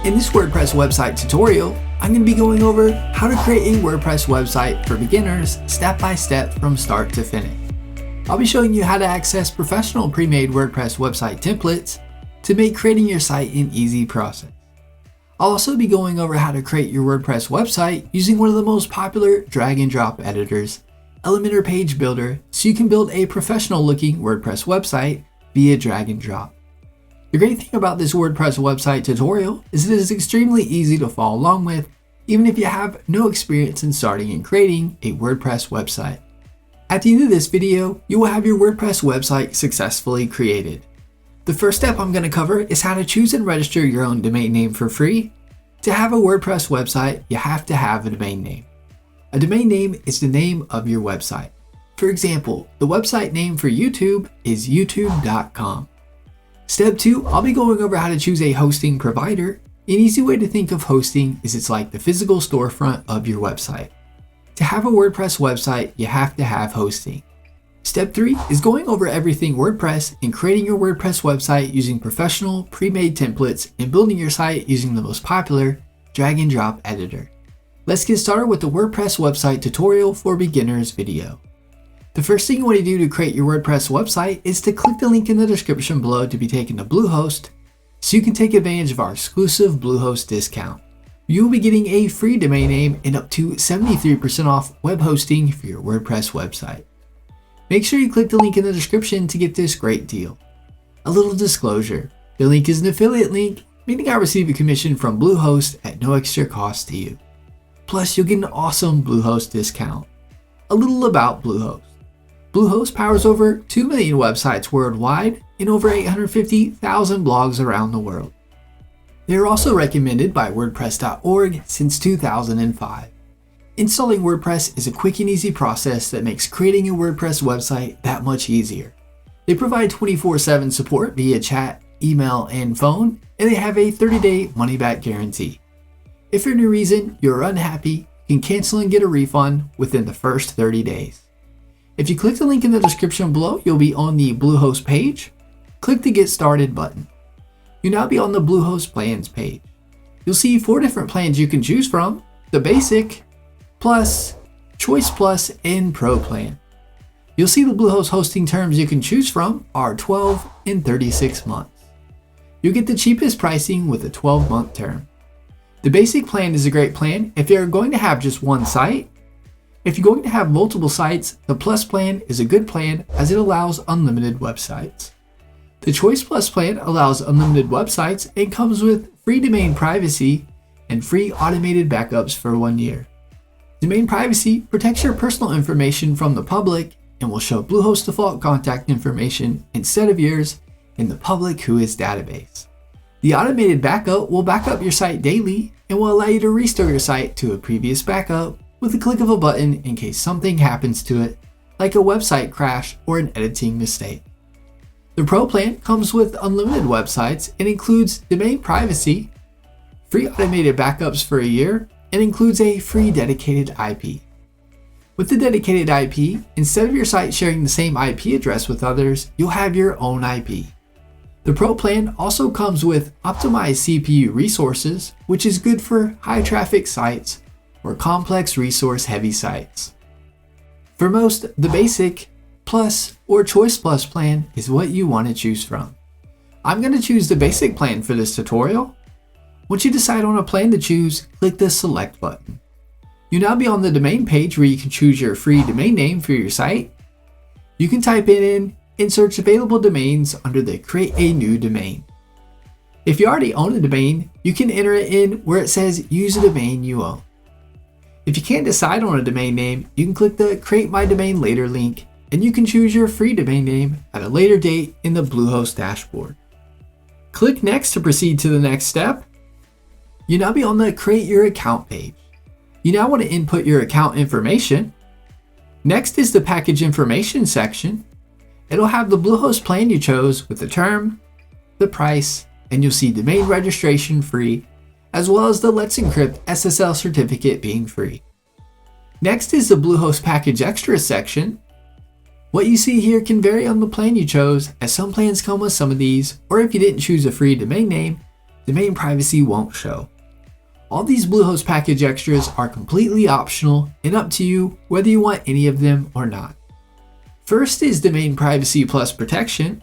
In this WordPress website tutorial, I'm going to be going over how to create a WordPress website for beginners step by step from start to finish. I'll be showing you how to access professional pre-made WordPress website templates to make creating your site an easy process. I'll also be going over how to create your WordPress website using one of the most popular drag and drop editors, Elementor Page Builder, so you can build a professional looking WordPress website via drag and drop. The great thing about this WordPress website tutorial is it is extremely easy to follow along with, even if you have no experience in starting and creating a WordPress website. At the end of this video, you will have your WordPress website successfully created. The first step I'm going to cover is how to choose and register your own domain name for free. To have a WordPress website, you have to have a domain name. A domain name is the name of your website. For example, the website name for YouTube is youtube.com. Step 2, I'll be going over how to choose a hosting provider. An easy way to think of hosting is it's like the physical storefront of your website. To have a WordPress website, you have to have hosting. Step 3 is going over everything WordPress and creating your WordPress website using professional pre-made templates and building your site using the most popular drag and drop editor. Let's get started with the WordPress website tutorial for beginners video. The first thing you want to do to create your WordPress website is to click the link in the description below to be taken to Bluehost so you can take advantage of our exclusive Bluehost discount. You will be getting a free domain name and up to 73% off web hosting for your WordPress website. Make sure you click the link in the description to get this great deal. A little disclosure, the link is an affiliate link, meaning I receive a commission from Bluehost at no extra cost to you. Plus, you'll get an awesome Bluehost discount. A little about Bluehost. Bluehost powers over 2 million websites worldwide and over 850,000 blogs around the world. They are also recommended by WordPress.org since 2005. Installing WordPress is a quick and easy process that makes creating a WordPress website that much easier. They provide 24/7 support via chat, email, and phone, and they have a 30-day money-back guarantee. If for any reason you're unhappy, you can cancel and get a refund within the first 30 days. If you click the link in the description below, you'll be on the Bluehost page. Click the Get Started button. You'll now be on the Bluehost plans page. You'll see 4 different plans you can choose from: the Basic, Plus, Choice Plus, and Pro plan. You'll see the Bluehost hosting terms you can choose from are 12 and 36 months. You'll get the cheapest pricing with a 12-month term. The Basic plan is a great plan if you're going to have just one site. If you're going to have multiple sites, the Plus plan is a good plan as it allows unlimited websites. The Choice Plus plan allows unlimited websites and comes with free domain privacy and free automated backups for 1 year. Domain privacy protects your personal information from the public and will show Bluehost default contact information instead of yours in the public WHOIS database. The automated backup will back up your site daily and will allow you to restore your site to a previous backup with a click of a button in case something happens to it, like a website crash or an editing mistake. The Pro plan comes with unlimited websites and includes domain privacy, free automated backups for a year, and includes a free dedicated IP. With the dedicated IP, instead of your site sharing the same IP address with others, you'll have your own IP. The Pro plan also comes with optimized CPU resources, which is good for high traffic sites or complex resource heavy sites. For most, the Basic, Plus, or Choice Plus plan is what you want to choose from. I'm going to choose the Basic plan for this tutorial. Once you decide on a plan to choose, click the Select button. You'll now be on the domain page where you can choose your free domain name for your site. You can type it in and search available domains under the Create a New Domain. If you already own a domain, you can enter it in where it says Use a domain you own. If you can't decide on a domain name, you can click the Create My Domain Later link and you can choose your free domain name at a later date in the Bluehost dashboard. Click Next to proceed to the next step. You'll now be on the Create Your Account page. You now want to input your account information. Next is the Package Information section. It'll have the Bluehost plan you chose with the term, the price, and you'll see domain registration free, as well as the Let's Encrypt SSL certificate being free. Next is the Bluehost Package Extras section. What you see here can vary on the plan you chose, as some plans come with some of these, or if you didn't choose a free domain name, domain privacy won't show. All these Bluehost package extras are completely optional and up to you whether you want any of them or not. First is Domain Privacy Plus Protection.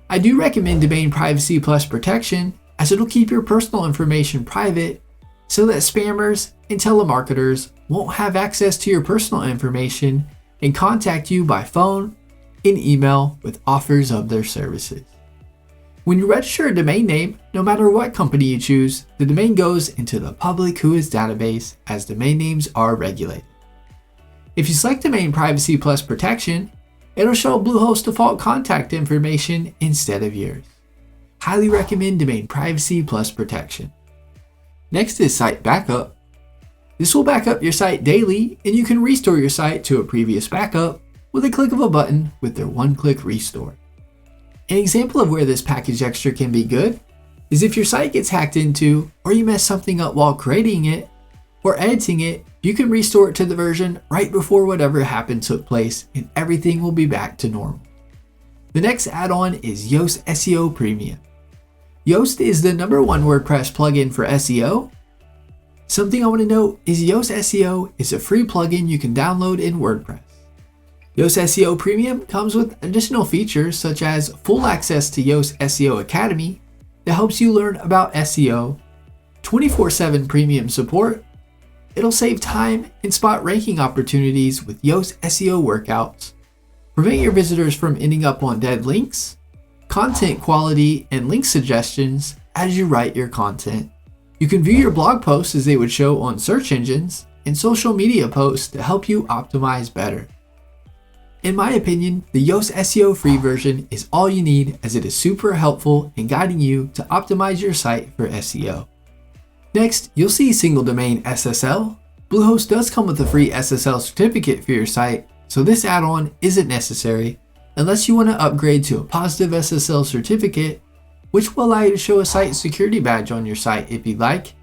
I do recommend Domain Privacy Plus Protection as it'll keep your personal information private so that spammers and telemarketers won't have access to your personal information and contact you by phone and email with offers of their services. When you register a domain name, no matter what company you choose, the domain goes into the public WHOIS database as domain names are regulated. If you select Domain Privacy Plus Protection, it'll show Bluehost default contact information instead of yours. Highly recommend Domain Privacy Plus Protection. Next is Site Backup. This will back up your site daily, and you can restore your site to a previous backup with a click of a button with their one-click restore. An example of where this package extra can be good is if your site gets hacked into or you mess something up while creating it or editing it, you can restore it to the version right before whatever happened took place and everything will be back to normal. The next add-on is Yoast SEO Premium. Yoast is the #1 WordPress plugin for SEO. Something I want to note is Yoast SEO is a free plugin you can download in WordPress. Yoast SEO Premium comes with additional features such as full access to Yoast SEO Academy that helps you learn about SEO, 24/7 premium support, it'll save time and spot ranking opportunities with Yoast SEO workouts, prevent your visitors from ending up on dead links, content quality and link suggestions as you write your content. You can view your blog posts as they would show on search engines and social media posts to help you optimize better. In my opinion, the Yoast SEO free version is all you need as it is super helpful in guiding you to optimize your site for SEO. Next, you'll see Single Domain SSL. Bluehost does come with a free SSL certificate for your site, so this add-on isn't necessary unless you want to upgrade to a positive SSL certificate, which will allow you to show a site security badge on your site if you'd like.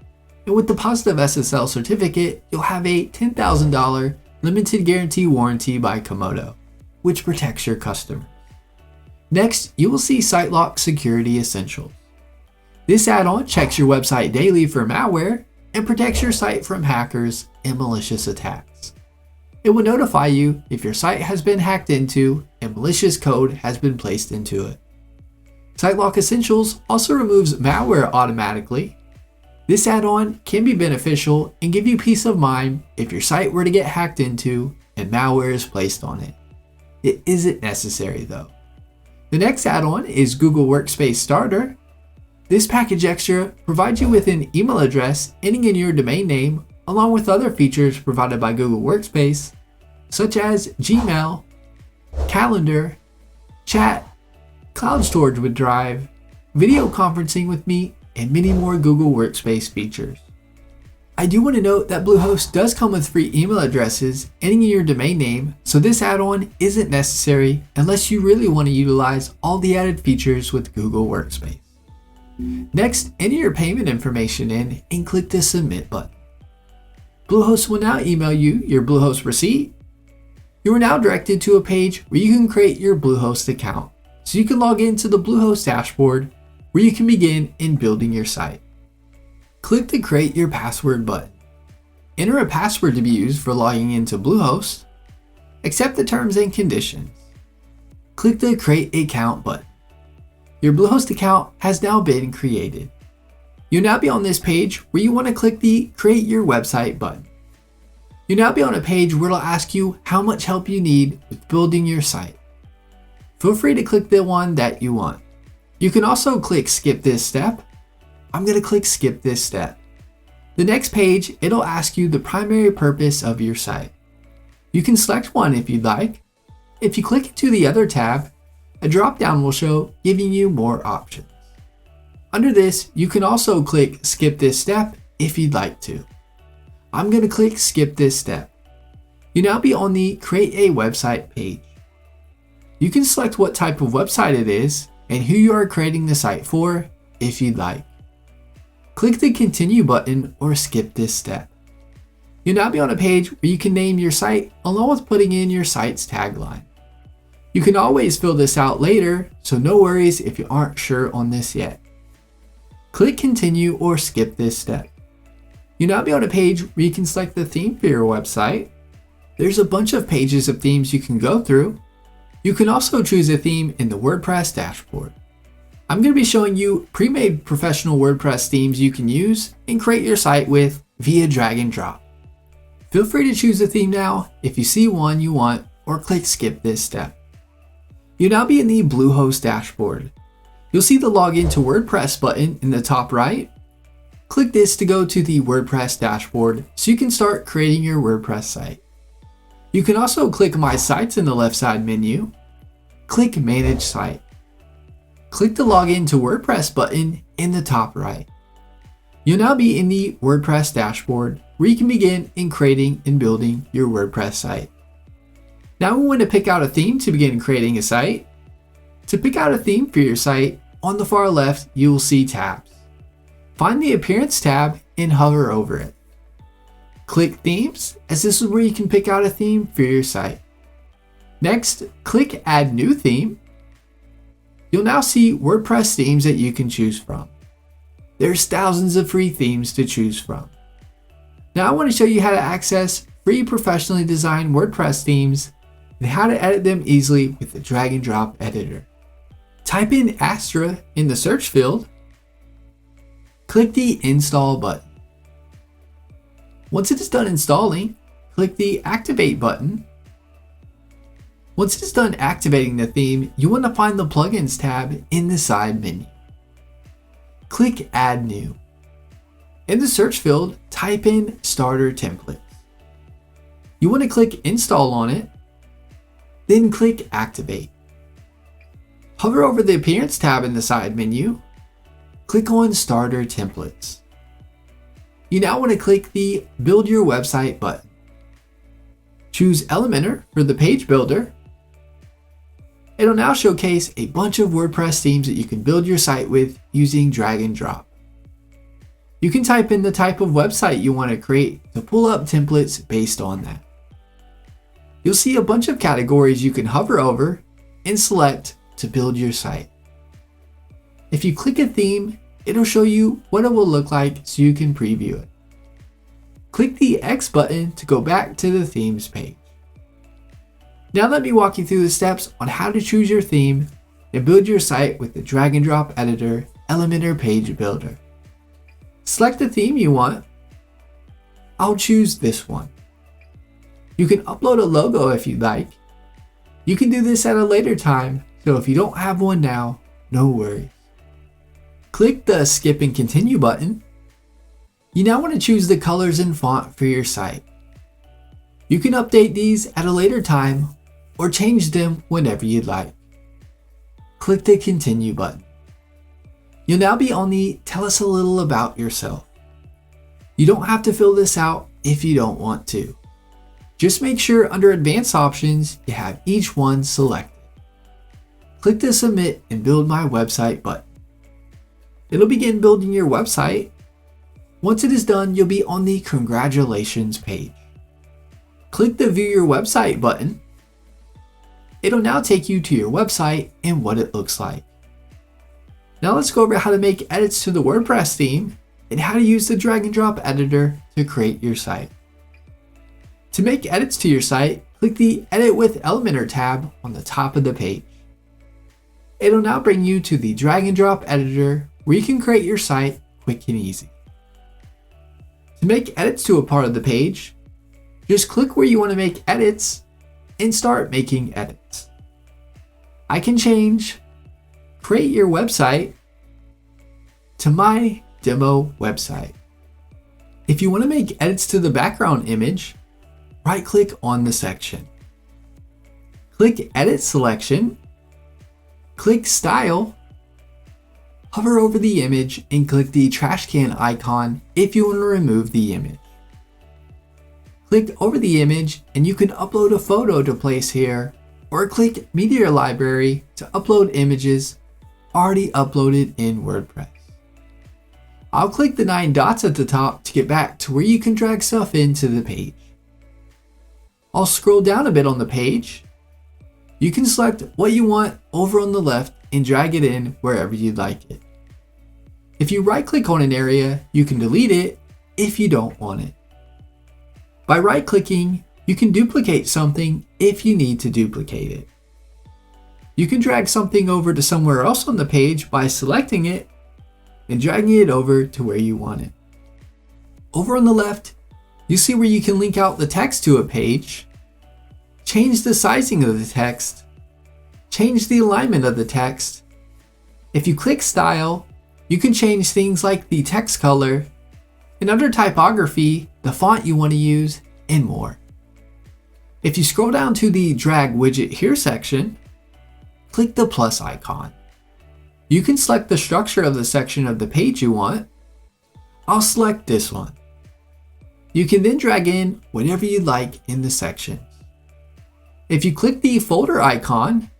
And with the positive SSL certificate, you'll have a $10,000 limited guarantee warranty by Komodo, which protects your customer. Next, you will see SiteLock Security Essentials. This add-on checks your website daily for malware and protects your site from hackers and malicious attacks. It will notify you if your site has been hacked into and malicious code has been placed into it. SiteLock Essentials also removes malware automatically. This add-on can be beneficial and give you peace of mind if your site were to get hacked into and malware is placed on it. It isn't necessary though. The next add-on is Google Workspace Starter. This package extra provides you with an email address ending in your domain name along with other features provided by Google Workspace, such as Gmail, Calendar, Chat, Cloud Storage with Drive, video conferencing with Meet, and many more Google Workspace features. I do want to note that Bluehost does come with free email addresses ending in your domain name, so this add-on isn't necessary unless you really want to utilize all the added features with Google Workspace. Next, enter your payment information in and click the Submit button. Bluehost will now email you your Bluehost receipt. You are now directed to a page where you can create your Bluehost account, so you can log into the Bluehost dashboard where you can begin in building your site. Click the Create Your Password button. Enter a password to be used for logging into Bluehost. Accept the terms and conditions. Click the Create Account button. Your Bluehost account has now been created. You'll now be on this page where you want to click the Create Your Website button. You'll now be on a page where it'll ask you how much help you need with building your site. Feel free to click the one that you want. You can also click Skip this step. I'm going to click Skip this step. The next page, it'll ask you the primary purpose of your site. You can select one if you'd like. If you click into the other tab, a drop-down will show, giving you more options. Under this, you can also click Skip this step if you'd like to. I'm going to click Skip this step. You'll now be on the Create a Website page. You can select what type of website it is and who you are creating the site for if you'd like. Click the Continue button or skip this step. You'll now be on a page where you can name your site along with putting in your site's tagline. You can always fill this out later, so no worries if you aren't sure on this yet. Click continue or skip this step. You'll now be on a page where you can select the theme for your website. There's a bunch of pages of themes you can go through. You can also choose a theme in the WordPress dashboard. I'm going to be showing you pre-made professional WordPress themes you can use and create your site with via drag and drop. Feel free to choose a theme now if you see one you want, or click skip this step. You'll now be in the Bluehost dashboard. You'll see the login to WordPress button in the top right. Click this to go to the WordPress dashboard so you can start creating your WordPress site. You can also click My Sites in the left side menu. Click Manage Site. Click the Login to WordPress button in the top right. You'll now be in the WordPress dashboard where you can begin in creating and building your WordPress site. Now we want to pick out a theme to begin creating a site. To pick out a theme for your site, on the far left you will see tabs. Find the Appearance tab and hover over it. Click Themes, as this is where you can pick out a theme for your site. Next, click Add New Theme. You'll now see WordPress themes that you can choose from. There's thousands of free themes to choose from. Now I want to show you how to access free professionally designed WordPress themes and how to edit them easily with the drag and drop editor. Type in Astra in the search field. Click the Install button. Once it is done installing, click the Activate button. Once it is done activating the theme, you want to find the Plugins tab in the side menu. Click Add New. In the search field, type in Starter Templates. You want to click Install on it, then click Activate. Hover over the Appearance tab in the side menu. Click on Starter Templates. You now want to click the Build Your Website button. Choose Elementor for the page builder. It'll now showcase a bunch of WordPress themes that you can build your site with using drag and drop. You can type in the type of website you want to create to pull up templates based on that. You'll see a bunch of categories you can hover over and select to build your site. If you click a theme, it'll show you what it will look like so you can preview it. Click the X button to go back to the themes page. Now let me walk you through the steps on how to choose your theme and build your site with the drag and drop editor Elementor Page Builder. Select the theme you want. I'll choose this one. You can upload a logo if you'd like. You can do this at a later time, so if you don't have one now, no worries. Click the Skip and Continue button. You now want to choose the colors and font for your site. You can update these at a later time or change them whenever you'd like. Click the Continue button. You'll now be on the Tell us a little about yourself. You don't have to fill this out if you don't want to. Just make sure under Advanced Options you have each one selected. Click the Submit and Build My Website button. It'll begin building your website. Once it is done, you'll be on the Congratulations page. Click the View Your Website button. It'll now take you to your website and what it looks like. Now let's go over how to make edits to the WordPress theme and how to use the drag and drop editor to create your site. To make edits to your site, click the Edit with Elementor tab on the top of the page. It'll now bring you to the drag and drop editor where you can create your site quick and easy. To make edits to a part of the page, just click where you want to make edits and start making edits. I can change Create Your Website to My Demo Website. If you want to make edits to the background image, right-click on the section. Click Edit Selection, click Style, hover over the image and click the trash can icon if you want to remove the image. Click over the image and you can upload a photo to place here, or click Media Library to upload images already uploaded in WordPress. I'll click the 9 dots at the top to get back to where you can drag stuff into the page. I'll scroll down a bit on the page. You can select what you want over on the left and drag it in wherever you'd like it. If you right-click on an area, you can delete it if you don't want it. By right-clicking, you can duplicate something if you need to duplicate it. You can drag something over to somewhere else on the page by selecting it and dragging it over to where you want it. Over on the left, you see where you can link out the text to a page, change the sizing of the text, change the alignment of the text. If you click Style, you can change things like the text color, and under typography, the font you want to use, and more. If you scroll down to the Drag Widget Here section, click the plus icon. You can select the structure of the section of the page you want. I'll select this one. You can then drag in whatever you'd like in the sections. If you click the folder icon,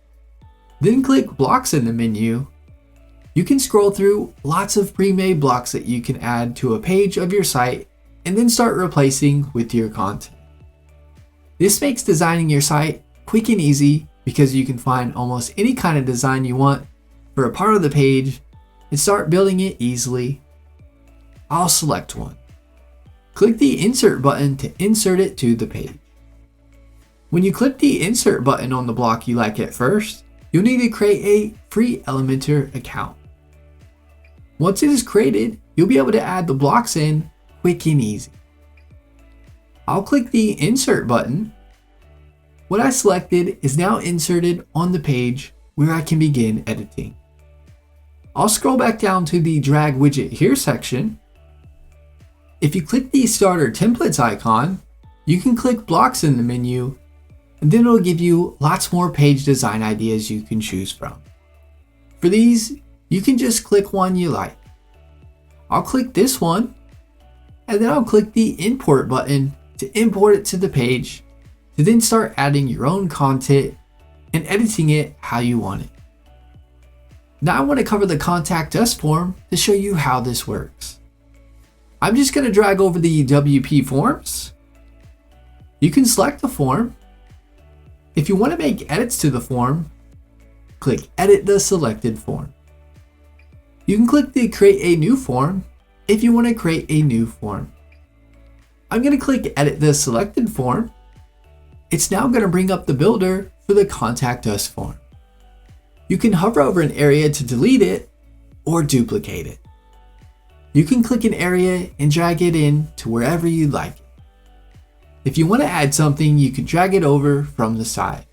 then click blocks in the menu, you can scroll through lots of pre-made blocks that you can add to a page of your site and then start replacing with your content. This makes designing your site quick and easy because you can find almost any kind of design you want for a part of the page and start building it easily. I'll select one. Click the Insert button to insert it to the page. When you click the Insert button on the block you like at first, you'll need to create a free Elementor account. Once it is created, you'll be able to add the blocks in quick and easy. I'll click the Insert button. What I selected is now inserted on the page where I can begin editing. I'll scroll back down to the Drag Widget Here section. If you click the Starter Templates icon, you can click Blocks in the menu, and then it'll give you lots more page design ideas you can choose from. For these, you can just click one you like. I'll click this one, and then I'll click the Import button to import it to the page, to then start adding your own content and editing it how you want it. Now I want to cover the Contact Us form to show you how this works. I'm just going to drag over the WP forms. You can select the form. If you want to make edits to the form, click Edit the selected form. You can click the Create a New Form if you want to create a new form. I'm going to click Edit the selected form. It's now going to bring up the builder for the Contact Us form. You can hover over an area to delete it or duplicate it. You can click an area and drag it in to wherever you'd like it. If you want to add something, you can drag it over from the side.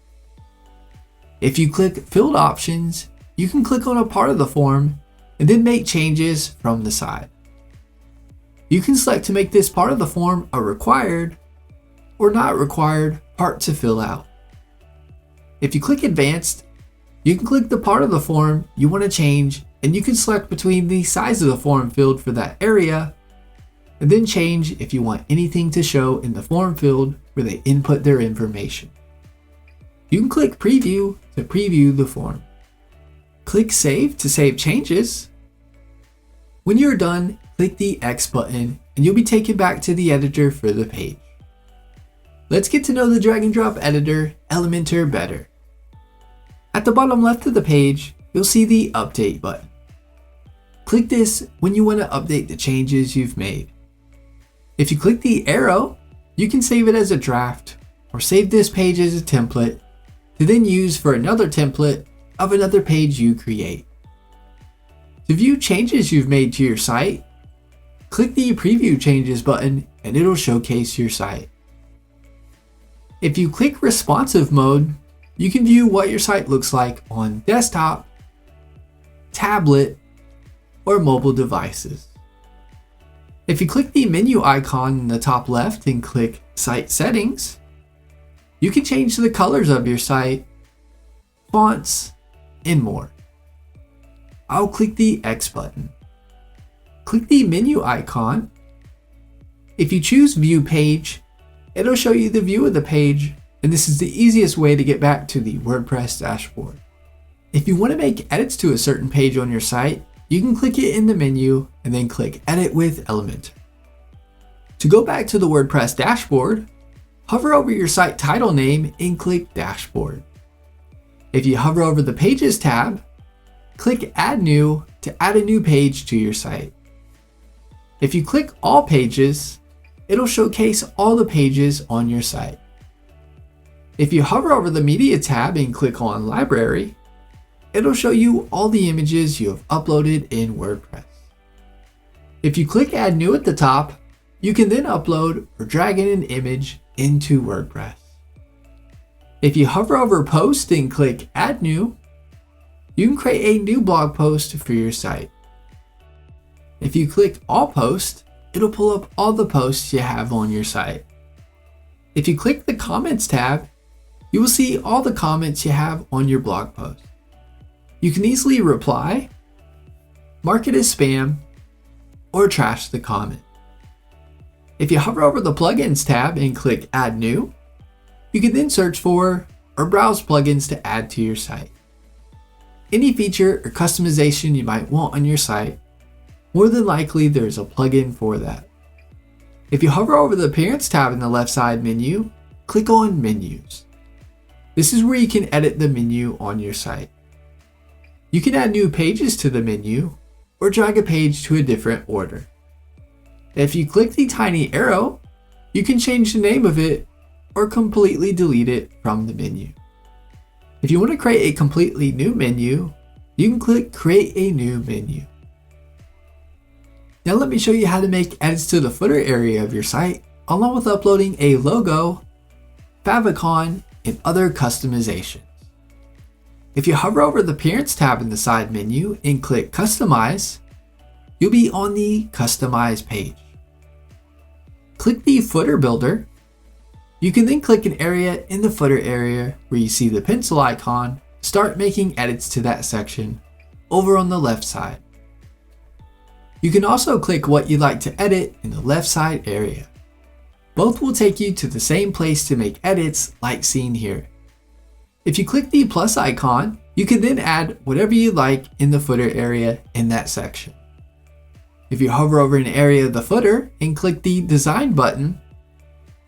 If you click Field Options, you can click on a part of the form and then make changes from the side. You can select to make this part of the form a required or not required part to fill out. If you click Advanced, you can click the part of the form you want to change, and you can select between the size of the form field for that area, and then change if you want anything to show in the form field where they input their information. You can click Preview to preview the form. Click Save to save changes. When you're done, click the X button and you'll be taken back to the editor for the page. Let's get to know the drag and drop editor, Elementor, better. At the bottom left of the page, you'll see the Update button. Click this when you want to update the changes you've made. If you click the arrow, you can save it as a draft or save this page as a template to then use for another template of another page you create. To view changes you've made to your site, click the Preview Changes button and it'll showcase your site. If you click Responsive Mode, you can view what your site looks like on desktop, tablet, or mobile devices. If you click the menu icon in the top left and click Site Settings, you can change the colors of your site, fonts, and more. I'll click the X button. Click the menu icon. If you choose View Page, it'll show you the view of the page, and this is the easiest way to get back to the WordPress dashboard. If you want to make edits to a certain page on your site, you can click it in the menu and then click Edit with Elementor. To go back to the WordPress dashboard, hover over your site title name and click Dashboard. If you hover over the Pages tab, click Add New to add a new page to your site. If you click All Pages, it'll showcase all the pages on your site. If you hover over the Media tab and click on Library, it'll show you all the images you have uploaded in WordPress. If you click Add New at the top, you can then upload or drag in an image into WordPress. If you hover over Post and click Add New, you can create a new blog post for your site. If you click All Posts, it'll pull up all the posts you have on your site. If you click the Comments tab, you will see all the comments you have on your blog post. You can easily reply, mark it as spam, or trash the comment. If you hover over the Plugins tab and click Add New, you can then search for or browse plugins to add to your site. Any feature or customization you might want on your site, more than likely there's a plugin for that. If you hover over the Appearance tab in the left side menu, click on Menus. This is where you can edit the menu on your site. You can add new pages to the menu or drag a page to a different order. If you click the tiny arrow, you can change the name of it or completely delete it from the menu. If you want to create a completely new menu, you can click Create a New Menu. Now let me show you how to make edits to the footer area of your site, along with uploading a logo, favicon, and other customizations. If you hover over the Appearance tab in the side menu and click Customize, you'll be on the Customize page. Click the Footer Builder. You can then click an area in the footer area where you see the pencil icon, start making edits to that section over on the left side. You can also click what you'd like to edit in the left side area. Both will take you to the same place to make edits like seen here. If you click the plus icon, you can then add whatever you like in the footer area in that section. If you hover over an area of the footer and click the Design button,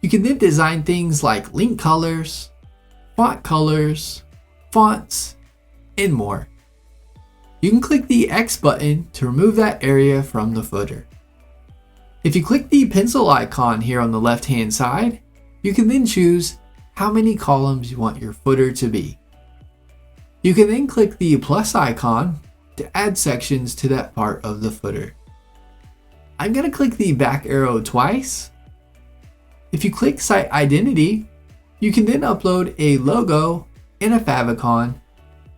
you can then design things like link colors, fonts, and more. You can click the X button to remove that area from the footer. If you click the pencil icon here on the left-hand side, you can then choose how many columns you want your footer to be. You can then click the plus icon to add sections to that part of the footer. I'm going to click the back arrow twice. If you click Site Identity, you can then upload a logo and a favicon,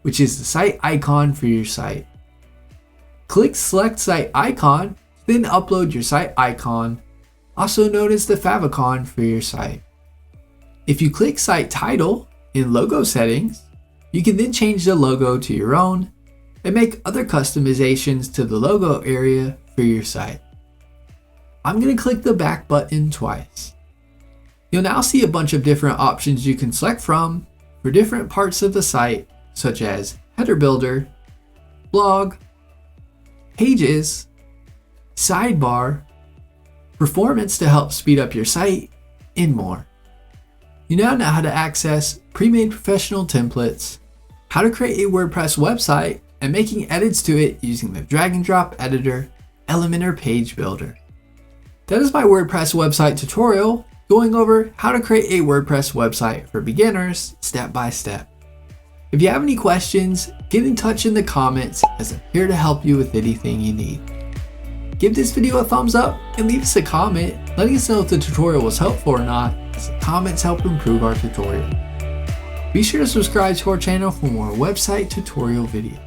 which is the site icon for your site. Click Select Site Icon, then upload your site icon, also known as the favicon for your site. If you click Site Title in Logo Settings, you can then change the logo to your own and make other customizations to the logo area for your site. I'm going to click the back button twice. You'll now see a bunch of different options you can select from for different parts of the site, such as Header Builder, Blog, Pages, Sidebar, Performance to help speed up your site, and more. You now know how to access pre-made professional templates, how to create a WordPress website, and making edits to it using the drag and drop editor, Elementor Page Builder. That is my WordPress website tutorial going over how to create a WordPress website for beginners step by step. If you have any questions, get in touch in the comments as I'm here to help you with anything you need. Give this video a thumbs up and leave us a comment letting us know if the tutorial was helpful or not, as the comments help improve our tutorial. Be sure to subscribe to our channel for more website tutorial videos.